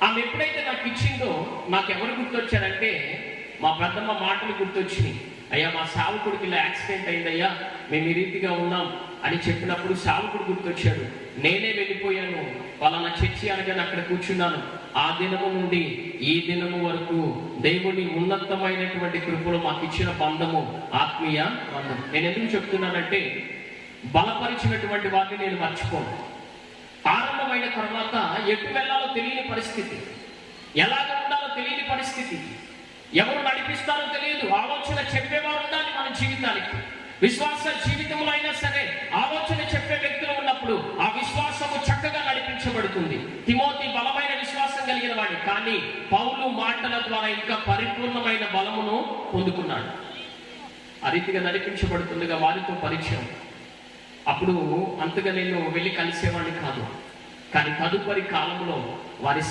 ఆమె ఎప్పుడైతే నాకు ఇచ్చిందో నాకు ఎవరు గుర్తొచ్చారంటే మా పెద్దమ్మ మాటలు గుర్తొచ్చినాయి. అయ్యా మా సావుకుడికి ఇలా యాక్సిడెంట్ అయిందయ్యా, మేము ఈ రీతిగా ఉన్నాం అని చెప్పినప్పుడు సావుకుడు గుర్తొచ్చాడు. నేనే వెళ్ళిపోయాను, వాళ్ళ చర్చి అనగానే అక్కడ కూర్చున్నాను. ఆ దినము నుండి ఈ దినము వరకు దేవుని ఉన్నతమైనటువంటి కృపలో మాకు ఇచ్చిన బంధము ఆత్మీయ బంధం. నేను ఎందుకు చెప్తున్నానంటే బలపరిచినటువంటి వారిని నేను మర్చిపోను. ఆరంభమైన తర్వాత ఎటు వెళ్ళాలో తెలియని పరిస్థితి, ఎలాగ ఉండాలో తెలియని పరిస్థితి, ఎవరు నడిపిస్తారో తెలియదు. ఆలోచన చెప్పేవారు ఉండాలి మన జీవితానికి. విశ్వాస జీవితంలో అయినా సరే ఆలోచన చెప్పే వ్యక్తులు ఉన్నప్పుడు ఆ విశ్వాసము చక్కగా నడిపించబడుతుంది. తిమోతి బలమైన విశ్వాసం కలిగిన వాడు, కానీ పౌలు మాటల ద్వారా ఇంకా పరిపూర్ణమైన బలమును పొందుకున్నాడు. ఆ రీతిగా నడిపించబడుతుందిగా వారితో పరిచయం. అప్పుడు అంతగా నేను వెళ్ళి కలిసేవాడిని కాదు, కానీ తదుపరి కాలంలో వారి